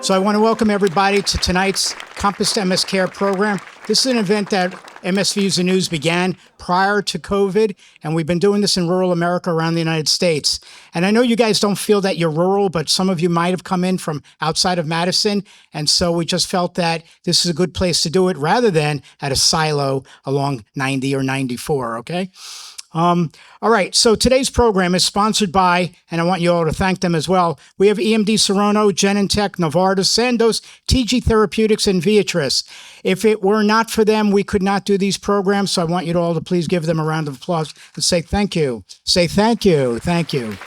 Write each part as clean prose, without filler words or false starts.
So I want to welcome everybody to tonight's Compass MS Care program. This is an event that MS Views the News began prior to COVID, and we've been doing this in rural America around the United States. And I know you guys don't feel that you're rural, but some of you might have come in from outside of Madison, and so we just felt that this is a good place to do it rather than at a silo along 90 or 94, okay? All right, so today's program is sponsored by, and I want you all to thank them as well. We have EMD Serono, Genentech, Novartis, Sandoz, TG Therapeutics, and Viatris. If it were not for them, we could not do these programs, so I want you all to please give them a round of applause and say thank you. Say thank you, thank you.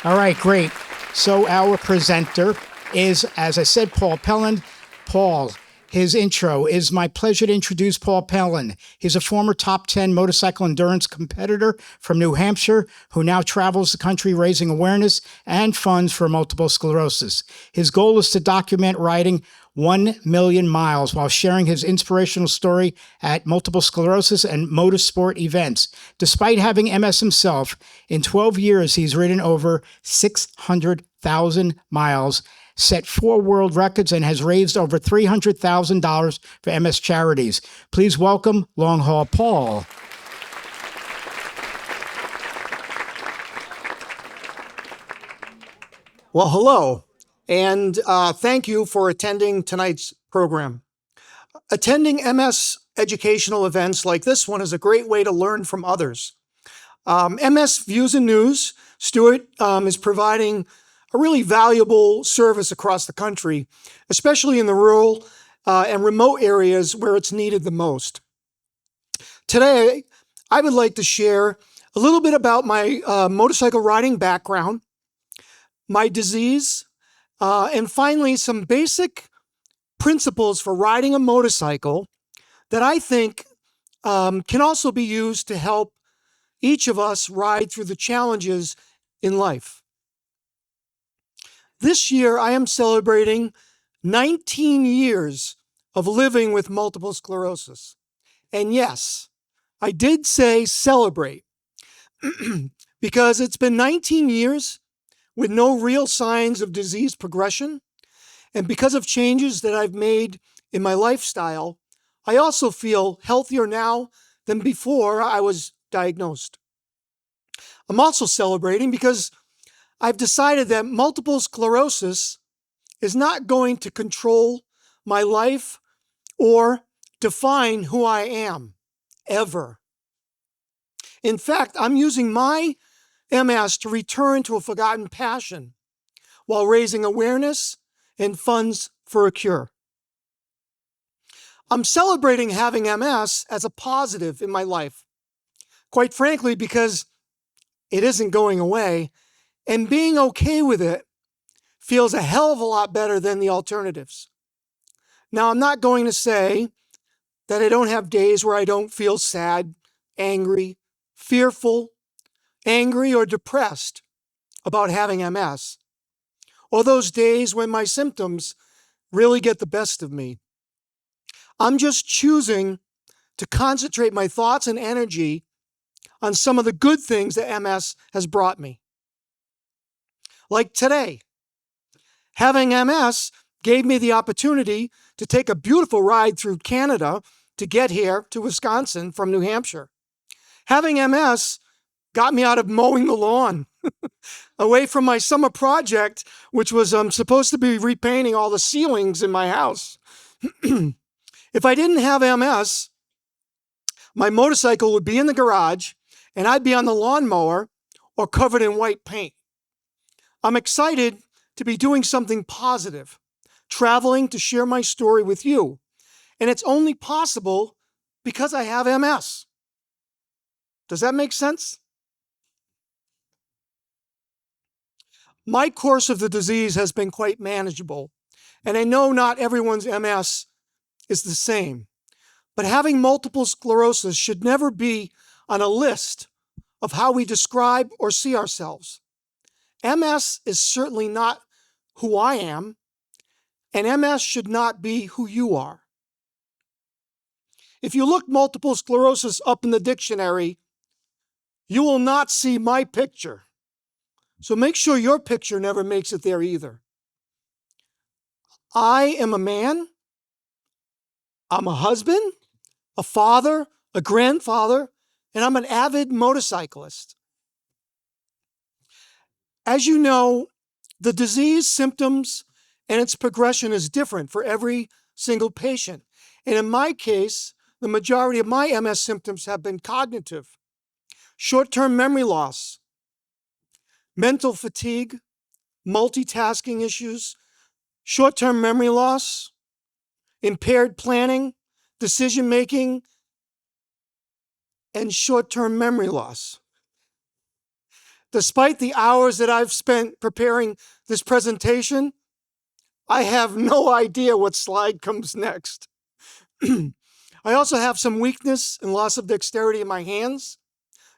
All right, great. So our presenter is, as I said, Paul Pelland. Paul, his intro is my pleasure to introduce Paul Pelland. He's a former top 10 motorcycle endurance competitor from New Hampshire who now travels the country raising awareness and funds for multiple sclerosis. His goal is to document riding 1 million miles while sharing his inspirational story at multiple sclerosis and motorsport events. Despite having MS himself, in 12 years, he's ridden over 600,000 miles, set 4 world records, and has raised over $300,000 for MS charities. Please welcome Long Haul Paul. Well, hello, and thank you for attending tonight's program. Attending MS educational events like this one is a great way to learn from others. MS Views and News, Stuart, is providing a really valuable service across the country, especially in the rural and remote areas where it's needed the most. Today, I would like to share a little bit about my motorcycle riding background, my disease, and finally, some basic principles for riding a motorcycle that I think can also be used to help each of us ride through the challenges in life. This year, I am celebrating 19 years of living with multiple sclerosis. And yes, I did say celebrate because it's been 19 years with no real signs of disease progression. And because of changes that I've made in my lifestyle, I also feel healthier now than before I was diagnosed. I'm also celebrating because I've decided that multiple sclerosis is not going to control my life or define who I am, ever. In fact, I'm using my MS to return to a forgotten passion while raising awareness and funds for a cure. I'm celebrating having MS as a positive in my life, quite frankly, because it isn't going away. And being okay with it feels a hell of a lot better than the alternatives. Now, I'm not going to say that I don't have days where I don't feel sad, angry, fearful, angry, or depressed about having MS, or those days when my symptoms really get the best of me. I'm just choosing to concentrate my thoughts and energy on some of the good things that MS has brought me. Like today, having MS gave me the opportunity to take a beautiful ride through Canada to get here to Wisconsin from New Hampshire. Having MS got me out of mowing the lawn, away from my summer project, which was supposed to be repainting all the ceilings in my house. If I didn't have MS, my motorcycle would be in the garage and I'd be on the lawnmower or covered in white paint. I'm excited to be doing something positive, traveling to share my story with you. And it's only possible because I have MS. Does that make sense? My course of the disease has been quite manageable, and I know not everyone's MS is the same. But having multiple sclerosis should never be on a list of how we describe or see ourselves. MS is certainly not who I am, and MS should not be who you are. If you look multiple sclerosis up in the dictionary, you will not see my picture. So make sure your picture never makes it there either. I am a man, I'm a husband, a father, a grandfather, and I'm an avid motorcyclist. As you know, the disease symptoms and its progression is different for every single patient. And in my case, the majority of my MS symptoms have been cognitive, short-term memory loss, mental fatigue, multitasking issues, short-term memory loss, impaired planning, decision-making, and short-term memory loss. Despite the hours that I've spent preparing this presentation, I have no idea what slide comes next. I also have some weakness and loss of dexterity in my hands,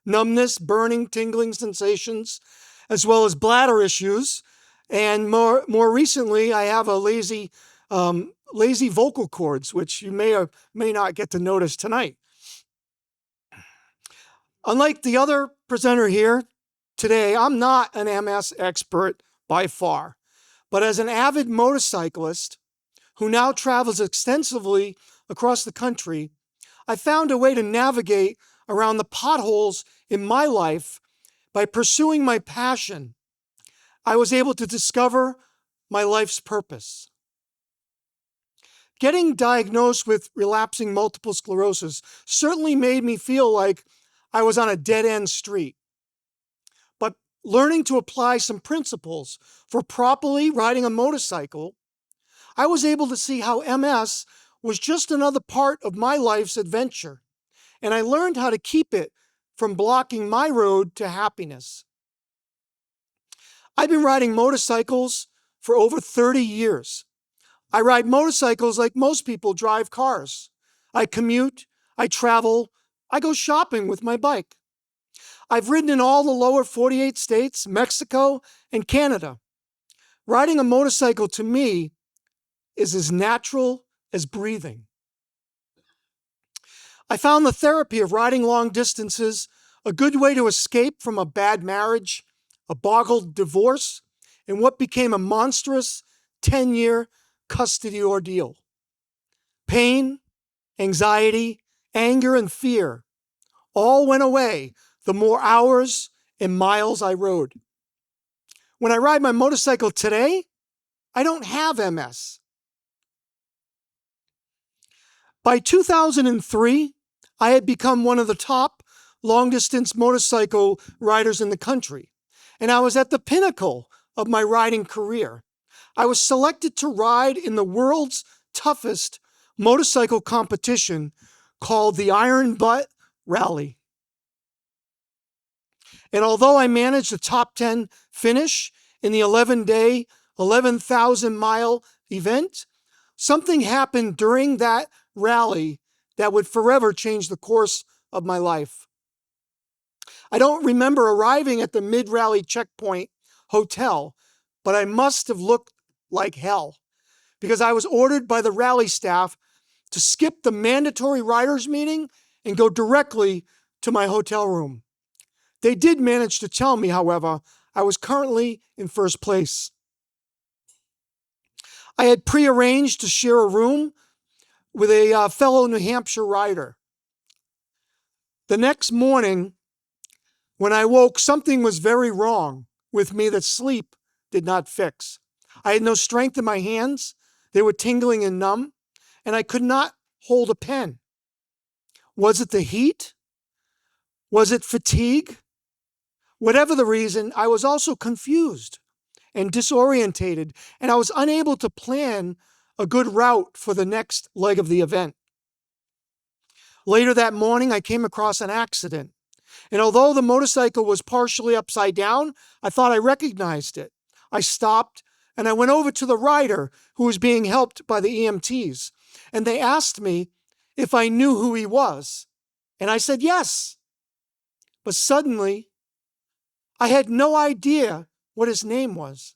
numbness, burning, tingling sensations, as well as bladder issues. And more recently, I have a lazy vocal cords, which you may or may not get to notice tonight. Unlike the other presenter here today, I'm not an MS expert by far. But as an avid motorcyclist who now travels extensively across the country, I found a way to navigate around the potholes in my life by pursuing my passion. I was able to discover my life's purpose. Getting diagnosed with relapsing multiple sclerosis certainly made me feel like I was on a dead-end street. But learning to apply some principles for properly riding a motorcycle, I was able to see how MS was just another part of my life's adventure, and I learned how to keep it from blocking my road to happiness. I've been riding motorcycles for over 30 years. I ride motorcycles like most people drive cars. I commute, I travel, I go shopping with my bike. I've ridden in all the lower 48 states, Mexico, and Canada. Riding a motorcycle to me is as natural as breathing. I found the therapy of riding long distances a good way to escape from a bad marriage, a boggled divorce, and what became a monstrous 10-year custody ordeal. Pain, anxiety, anger, and fear all went away the more hours and miles I rode. When I ride my motorcycle today, I don't have MS. By 2003, I had become one of the top long-distance motorcycle riders in the country, and I was at the pinnacle of my riding career. I was selected to ride in the world's toughest motorcycle competition called the Iron Butt Rally. And although I managed a top 10 finish in the 11-day, 11,000-mile event, something happened during that rally that would forever change the course of my life. I don't remember arriving at the mid-rally checkpoint hotel, but I must have looked like hell because I was ordered by the rally staff to skip the mandatory riders meeting and go directly to my hotel room. They did manage to tell me, however, I was currently in first place. I had prearranged to share a room with a fellow New Hampshire rider. The next morning, when I woke, something was very wrong with me that sleep did not fix. I had no strength in my hands. They were tingling and numb, and I could not hold a pen. Was it the heat? Was it fatigue? Whatever the reason, I was also confused and disorientated, and I was unable to plan a good route for the next leg of the event. Later that morning, I came across an accident, and although the motorcycle was partially upside down, I thought I recognized it. I stopped, and I went over to the rider who was being helped by the EMTs, and they asked me if I knew who he was, and I said yes. But suddenly, I had no idea what his name was.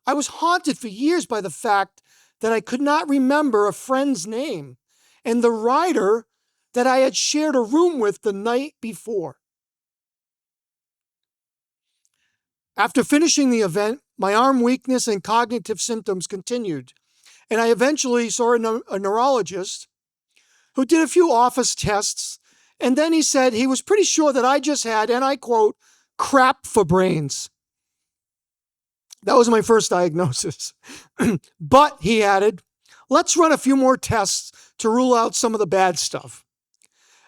I was haunted for years by the fact that I could not remember a friend's name and the rider that I had shared a room with the night before. After finishing the event, my arm weakness and cognitive symptoms continued, And I eventually saw a neurologist who did a few office tests. And then he said he was pretty sure that I just had, and I quote, crap for brains. That was my first diagnosis. But, he added, let's run a few more tests to rule out some of the bad stuff.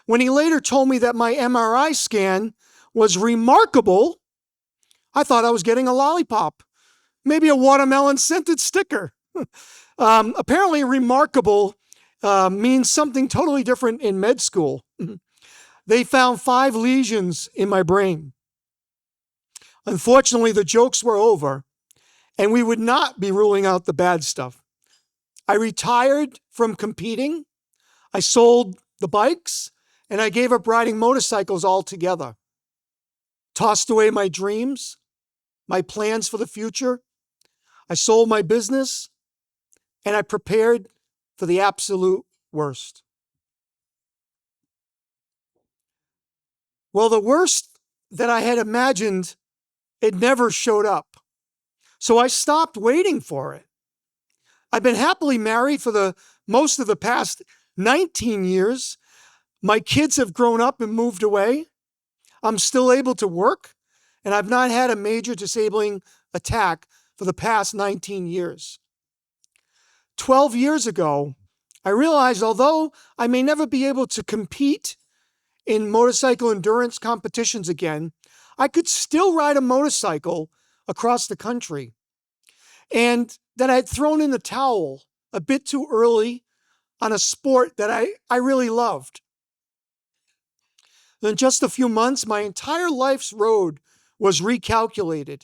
When he later told me that my MRI scan was remarkable, I thought I was getting a lollipop, maybe a watermelon scented sticker. Apparently, remarkable means something totally different in med school. They found 5 lesions in my brain. Unfortunately, the jokes were over, and we would not be ruling out the bad stuff. I retired from competing, I sold the bikes, and I gave up riding motorcycles altogether. Tossed away my dreams, my plans for the future. I sold my business, and I prepared for the absolute worst. Well, the worst that I had imagined, it never showed up. So I stopped waiting for it. I've been happily married for the most of the past 19 years. My kids have grown up and moved away. I'm still able to work, and I've not had a major disabling attack for the past 19 years. 12 years ago, I realized although I may never be able to compete in motorcycle endurance competitions again, I could still ride a motorcycle across the country. And that I had thrown in the towel a bit too early on a sport that I really loved. In just a few months, my entire life's road was recalculated,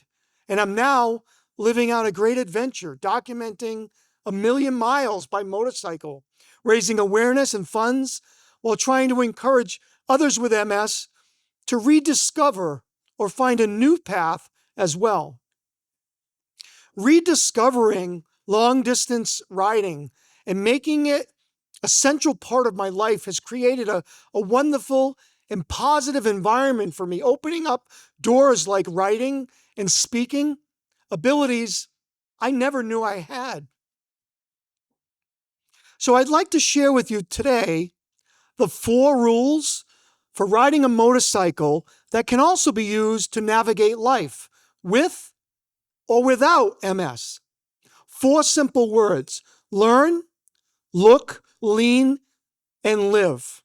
and I'm now living out a great adventure, documenting 1,000,000 miles by motorcycle, raising awareness and funds while trying to encourage others with MS to rediscover or find a new path as well. Rediscovering long-distance riding and making it a central part of my life has created a wonderful and positive environment for me, opening up doors like writing and speaking, abilities I never knew I had. So I'd like to share with you today the 4 rules for riding a motorcycle that can also be used to navigate life with or without MS. 4 simple words: learn, look, lean, and live.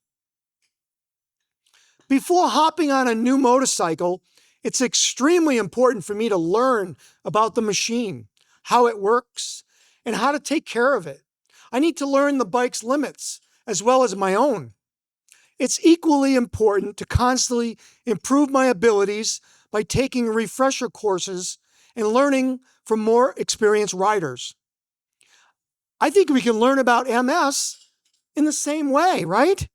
Before hopping on a new motorcycle, it's extremely important for me to learn about the machine, how it works, and how to take care of it. I need to learn the bike's limits as well as my own. It's equally important to constantly improve my abilities by taking refresher courses and learning from more experienced riders. I think we can learn about MS in the same way, right?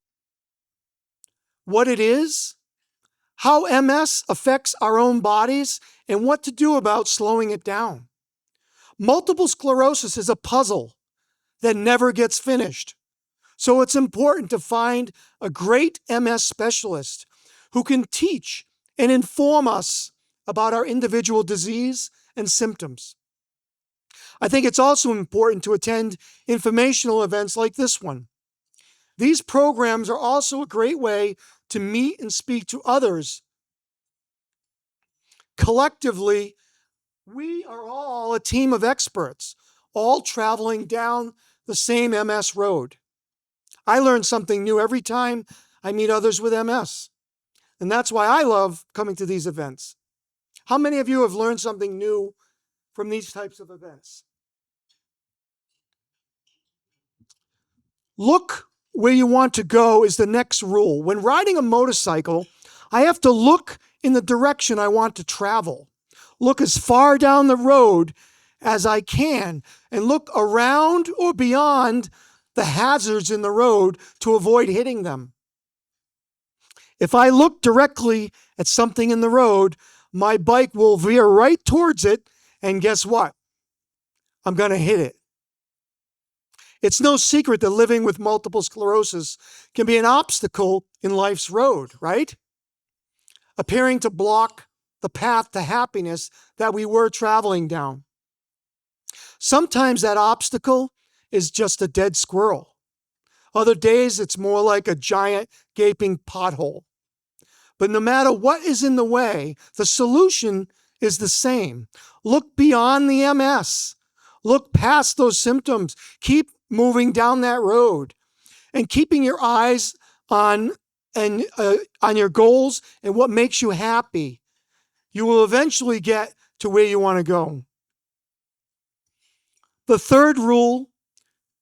What it is, how MS affects our own bodies, and what to do about slowing it down. Multiple sclerosis is a puzzle that never gets finished. So it's important to find a great MS specialist who can teach and inform us about our individual disease and symptoms. I think it's also important to attend informational events like this one. These programs are also a great way to meet and speak to others. Collectively, we are all a team of experts, all traveling down the same MS road. I learn something new every time I meet others with MS. And that's why I love coming to these events. How many of you have learned something new from these types of events? Look where you want to go is the next rule. When riding a motorcycle, I have to look in the direction I want to travel. Look as far down the road as I can and look around or beyond the hazards in the road to avoid hitting them. If I look directly at something in the road, my bike will veer right towards it, and guess what? I'm going to hit it. It's no secret that living with multiple sclerosis can be an obstacle in life's road, right? Appearing to block the path to happiness that we were traveling down. Sometimes that obstacle is just a dead squirrel. Other days, it's more like a giant gaping pothole. But no matter what is in the way, the solution is the same. Look beyond the MS. Look past those symptoms. Keep moving down that road and keeping your eyes on your goals and what makes you happy. You will eventually get to where you want to go. The third rule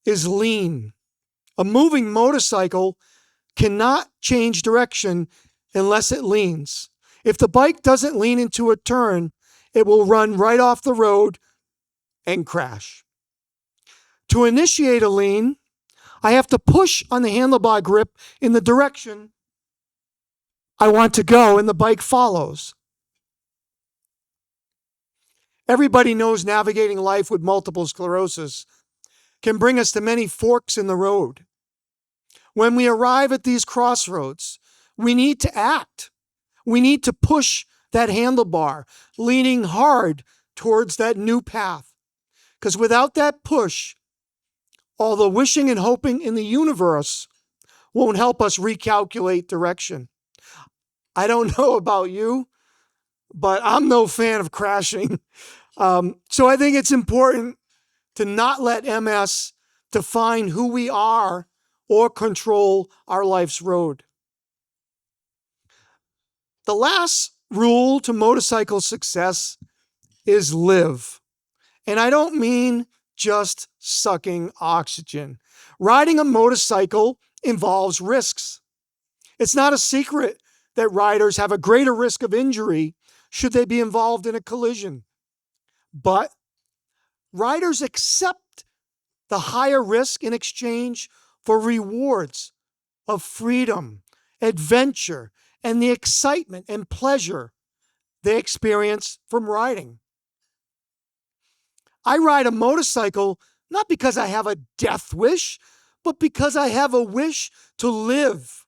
is lean. A moving motorcycle cannot change direction unless it leans. If the bike doesn't lean into a turn, it will run right off the road and crash. To initiate a lean, I have to push on the handlebar grip in the direction I want to go, and the bike follows. Everybody knows navigating life with multiple sclerosis can bring us to many forks in the road. When we arrive at these crossroads, we need to act. We need to push that handlebar, leaning hard towards that new path. Because without that push, all the wishing and hoping in the universe won't help us recalculate direction. I don't know about you, but I'm no fan of crashing. So I think it's important to not let MS define who we are or control our life's road. The last rule to motorcycle success is live. And I don't mean just sucking oxygen. Riding a motorcycle involves risks. It's not a secret that riders have a greater risk of injury should they be involved in a collision. But riders accept the higher risk in exchange for rewards of freedom, adventure, and the excitement and pleasure they experience from riding. I ride a motorcycle not because I have a death wish, but because I have a wish to live.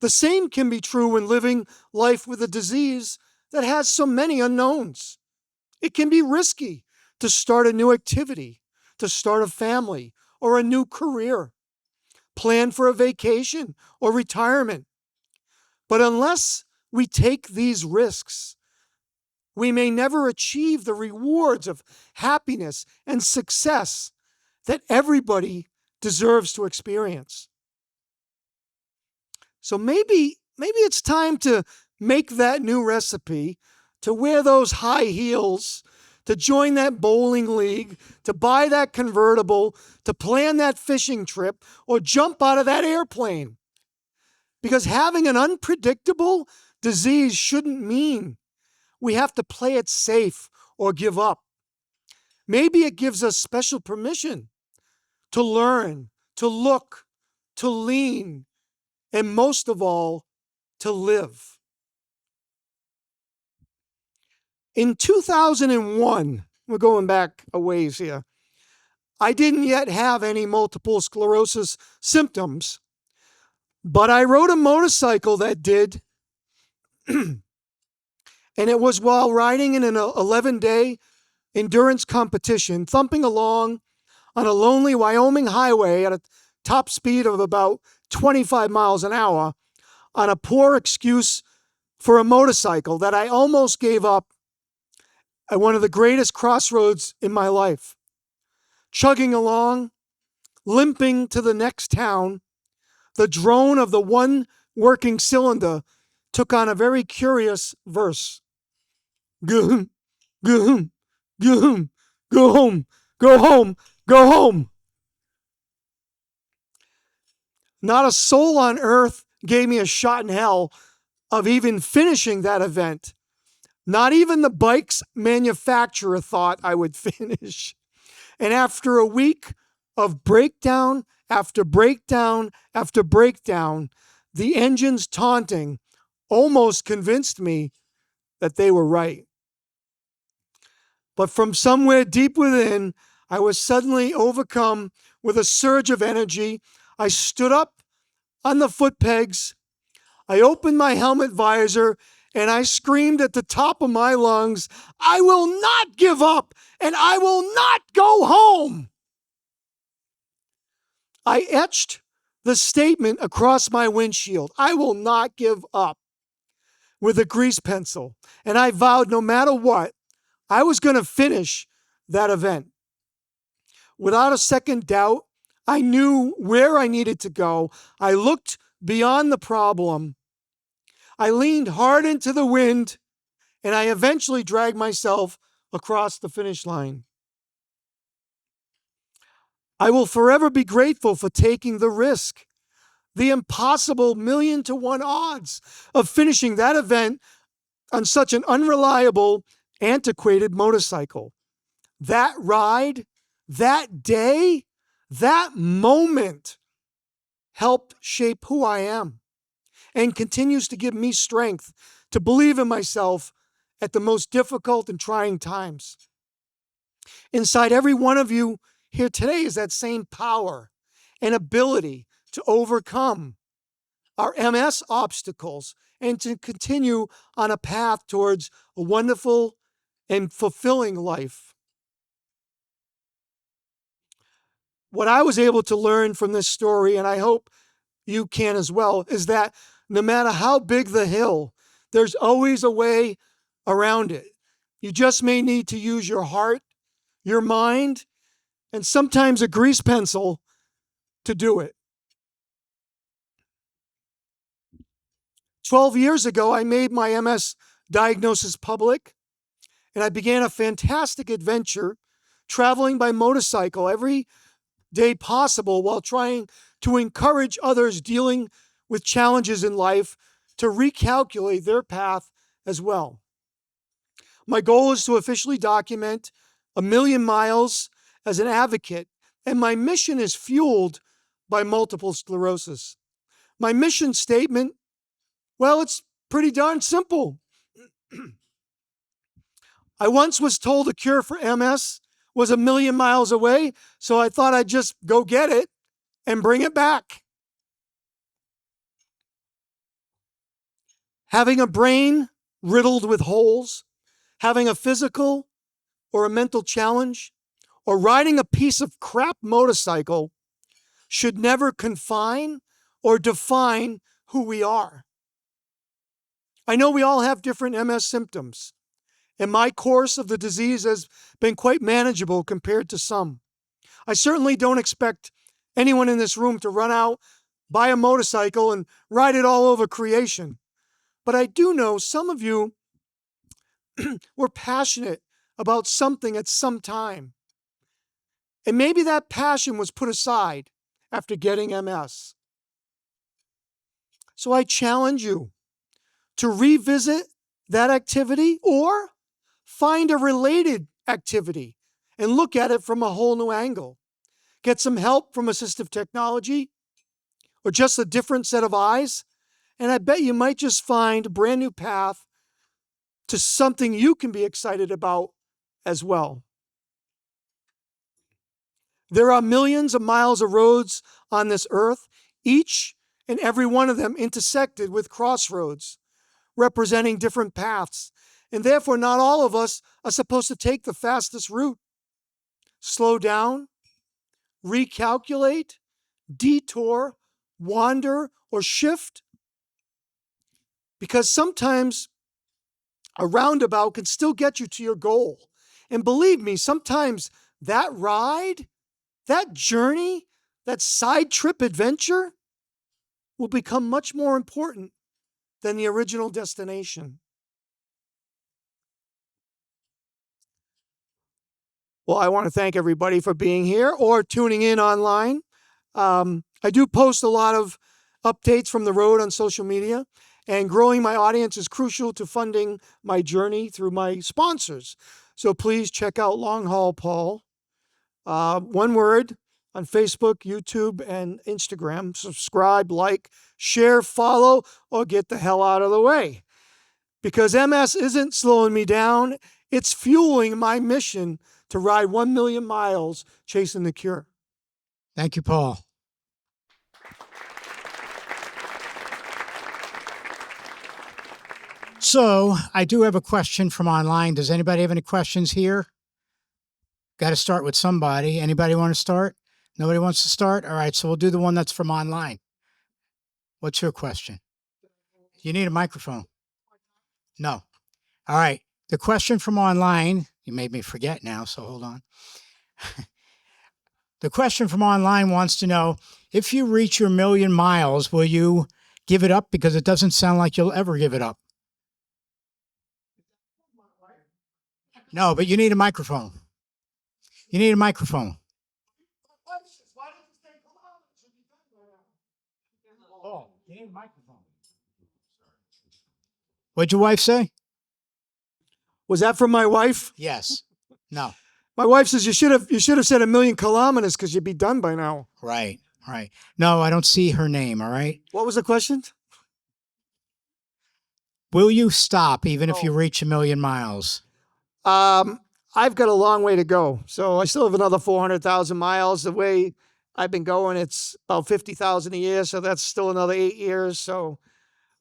The same can be true when living life with a disease that has so many unknowns. It can be risky to start a new activity, to start a family or a new career, plan for a vacation or retirement. But unless we take these risks, we may never achieve the rewards of happiness and success that everybody deserves to experience. So maybe it's time to make that new recipe, to wear those high heels, to join that bowling league, to buy that convertible, to plan that fishing trip, or jump out of that airplane. Because having an unpredictable disease shouldn't mean we have to play it safe or give up. Maybe it gives us special permission to learn, to look, to lean, and most of all, to live. In 2001, we're going back a ways here, I didn't yet have any multiple sclerosis symptoms, but I rode a motorcycle that did. And it was while riding in an 11-day endurance competition, thumping along on a lonely Wyoming highway at a top speed of about 25 miles an hour on a poor excuse for a motorcycle, that I almost gave up at one of the greatest crossroads in my life. Chugging along, limping to the next town, the drone of the one working cylinder took on a very curious verse. Go home, go home, go home, go home, go home, go home. Not a soul on earth gave me a shot in hell of even finishing that event. Not even the bike's manufacturer thought I would finish. And after a week of breakdown after breakdown after breakdown, the engines taunting almost convinced me that they were right. But from somewhere deep within, I was suddenly overcome with a surge of energy. I stood up on the foot pegs. I opened my helmet visor and I screamed at the top of my lungs, I will not give up and I will not go home. I etched the statement across my windshield, "I will not give up," with a grease pencil. And I vowed no matter what, I was going to finish that event. Without a second doubt, I knew where I needed to go. I looked beyond the problem. I leaned hard into the wind, and I eventually dragged myself across the finish line. I will forever be grateful for taking the risk, the impossible 1,000,000 to 1 odds of finishing that event on such an unreliable, antiquated motorcycle. That ride, that day, that moment helped shape who I am and continues to give me strength to believe in myself at the most difficult and trying times. Inside every one of you here today is that same power and ability to overcome our MS obstacles and to continue on a path towards a wonderful and fulfilling life. What I was able to learn from this story, and I hope you can as well, is that no matter how big the hill, there's always a way around it. You just may need to use your heart, your mind, and sometimes a grease pencil to do it. 12 years ago, I made my MS diagnosis public, and I began a fantastic adventure traveling by motorcycle every day possible while trying to encourage others dealing with challenges in life to recalculate their path as well. My goal is to officially document 1,000,000 miles as an advocate, and my mission is fueled by multiple sclerosis. My mission statement, well, it's pretty darn simple. I once was told a cure for MS was 1,000,000 miles away, so I thought I'd just go get it and bring it back. Having a brain riddled with holes, having a physical or a mental challenge, or riding a piece of crap motorcycle should never confine or define who we are. I know we all have different MS symptoms, and my course of the disease has been quite manageable compared to some. I certainly don't expect anyone in this room to run out, buy a motorcycle, and ride it all over creation. But I do know some of you were passionate about something at some time. And maybe that passion was put aside after getting MS. So I challenge you to revisit that activity or find a related activity and look at it from a whole new angle. Get some help from assistive technology or just a different set of eyes, and I bet you might just find a brand new path to something you can be excited about as well. There are millions of miles of roads on this earth, each and every one of them intersected with crossroads, representing different paths. And therefore, not all of us are supposed to take the fastest route. Slow down, recalculate, detour, wander, or shift. Because sometimes a roundabout can still get you to your goal. And believe me, sometimes that ride, that journey, that side trip adventure will become much more important than the original destination. Well, I want to thank everybody for being here or tuning in online. I do post a lot of updates from the road on social media, and growing my audience is crucial to funding my journey through my sponsors. So please check out Long Haul Paul, one word, on Facebook, YouTube, and Instagram. Subscribe, like, share, follow, or get the hell out of the way. Because MS isn't slowing me down, it's fueling my mission to ride 1,000,000 miles chasing the cure. Thank you, Paul. So I do have a question from online. Does anybody have any questions here? Got to start with somebody. Anybody want to start? Nobody wants to start? All right, so we'll do the one that's from online. What's your question? You need a microphone. No. All right. The question from online, you made me forget now, so hold on. The question from online wants to know, if you reach your 1,000,000 miles, will you give it up? Because it doesn't sound like you'll ever give it up. No, but you need a microphone. You need a microphone. Oh, you need a microphone. What'd your wife say? Was that from my wife? Yes. No. My wife says you should have said 1,000,000 kilometers because you'd be done by now. Right. Right. No, I don't see her name. All right. What was the question? Will you stop even if you reach 1,000,000 miles? I've got a long way to go. So I still have another 400,000 miles. The way I've been going, it's about 50,000 a year. So that's still another 8 years. So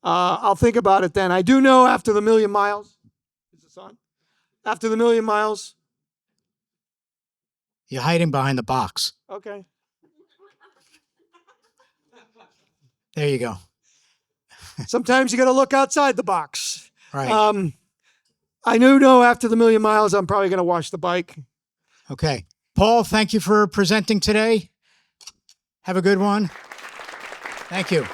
I'll think about it then. I do know after the 1,000,000 miles, is this on? After the 1,000,000 miles. You're hiding behind the box. Okay. There you go. Sometimes you got to look outside the box. Right. I do know after the 1,000,000 miles, I'm probably going to wash the bike. Okay. Paul, thank you for presenting today. Have a good one. Thank you.